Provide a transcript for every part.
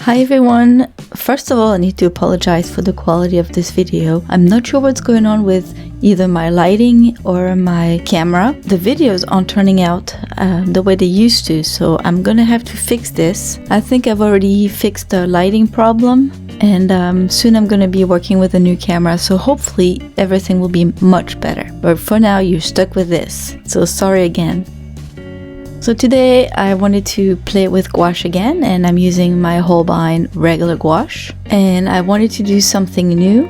Hi everyone! First of all, I need to apologize for the quality of this video. I'm not sure what's going on with either my lighting or my camera. The videos aren't turning out the way they used to, so I'm gonna have to fix this. I think I've already fixed the lighting problem, and soon I'm gonna be working with a new camera, so hopefully everything will be much better. But for now, you're stuck with this, so sorry again. So today I wanted to play with gouache again, and I'm using my Holbein regular gouache, and I wanted to do something new.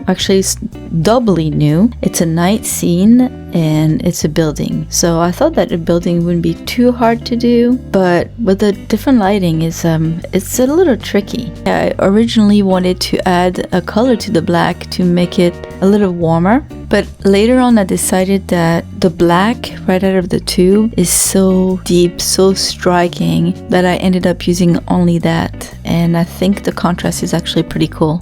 Actually, it's doubly new. It's a night scene and it's a building. So I thought that a building wouldn't be too hard to do, but with the different lighting, it's a little tricky. I originally wanted to add a color to the black to make it a little warmer, but later on I decided that the black right out of the tube is so deep, so striking, that I ended up using only that, and I think the contrast is actually pretty cool.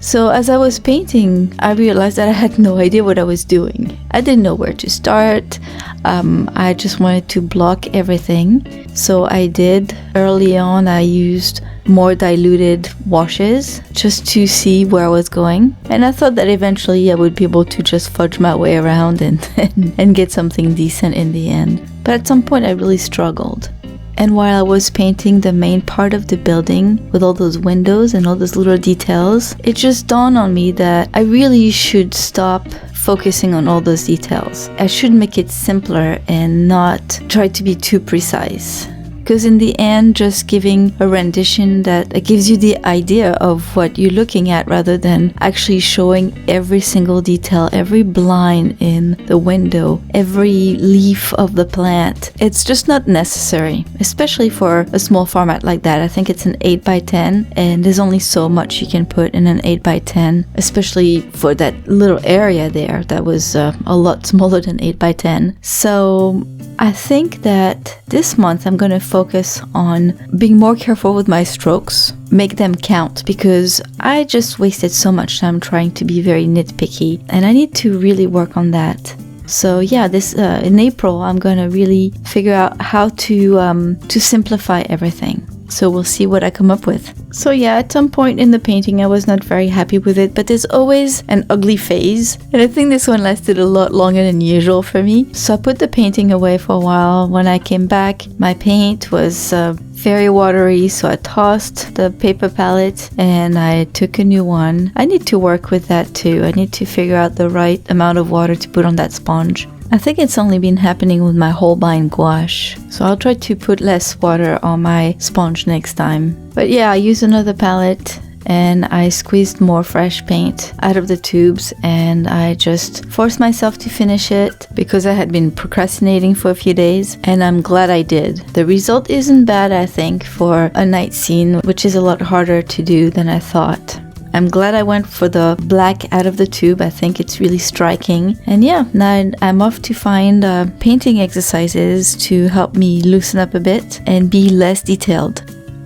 So as I was painting, I realized that I had no idea what I was doing. I didn't know where to start. I just wanted to block everything. So I did. Early on, I used more diluted washes just to see where I was going. And I thought that eventually I would be able to just fudge my way around and get something decent in the end. But at some point, I really struggled. And while I was painting the main part of the building with all those windows and all those little details, it just dawned on me that I really should stop focusing on all those details. I should make it simpler and not try to be too precise. Because in the end, just giving a rendition that gives you the idea of what you're looking at rather than actually showing every single detail, every blind in the window, every leaf of the plant. It's just not necessary, especially for a small format like that. I think it's an 8x10, and there's only so much you can put in an 8x10, especially for that little area there that was a lot smaller than 8x10. So I think that this month I'm going to focus on being more careful with my strokes, make them count, because I just wasted so much time trying to be very nitpicky, and I need to really work on that. So yeah, this in April I'm going to really figure out how to simplify everything. So we'll see what I come up with. So yeah, at some point in the painting I was not very happy with it, but there's always an ugly phase, and I think this one lasted a lot longer than usual for me. So I put the painting away for a while. When I came back, my paint was very watery, so I tossed the paper palette and I took a new one. I need to work with that too. I need to figure out the right amount of water to put on that sponge. I think it's only been happening with my Holbein gouache, so I'll try to put less water on my sponge next time. But yeah, I used another palette and I squeezed more fresh paint out of the tubes, and I just forced myself to finish it because I had been procrastinating for a few days, and I'm glad I did. The result isn't bad, I think, for a night scene, which is a lot harder to do than I thought. I'm glad I went for the black out of the tube. I think it's really striking. And yeah, now I'm off to find painting exercises to help me loosen up a bit and be less detailed.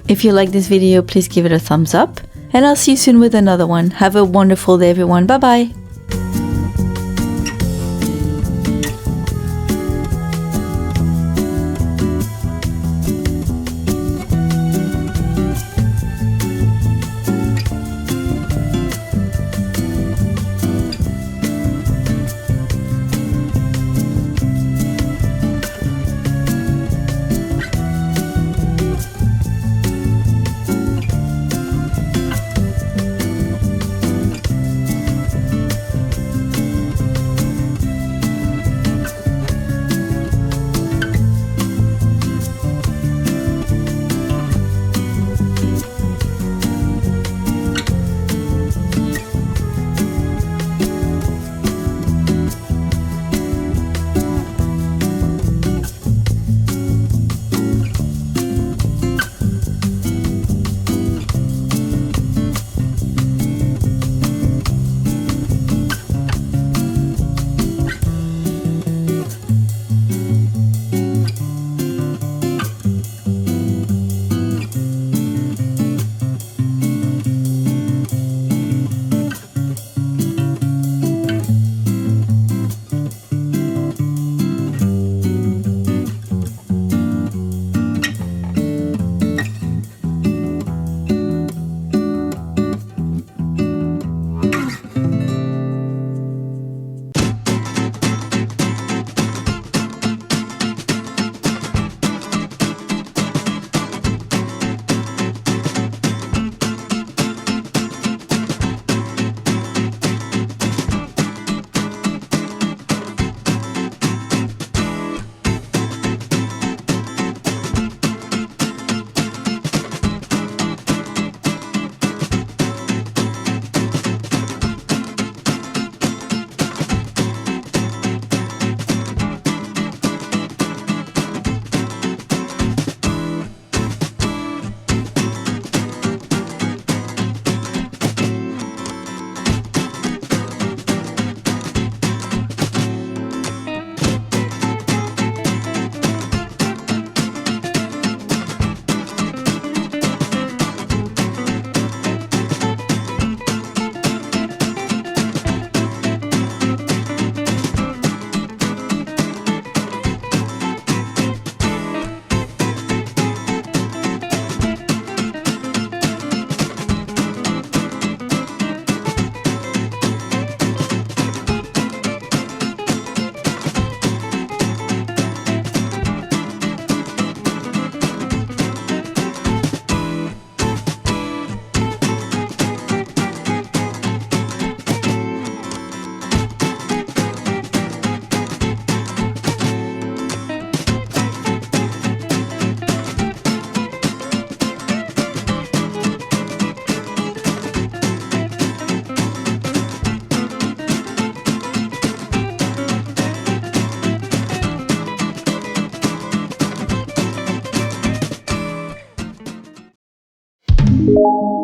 If you like this video, please give it a thumbs up, and I'll see you soon with another one. Have a wonderful day, everyone. Bye bye. you.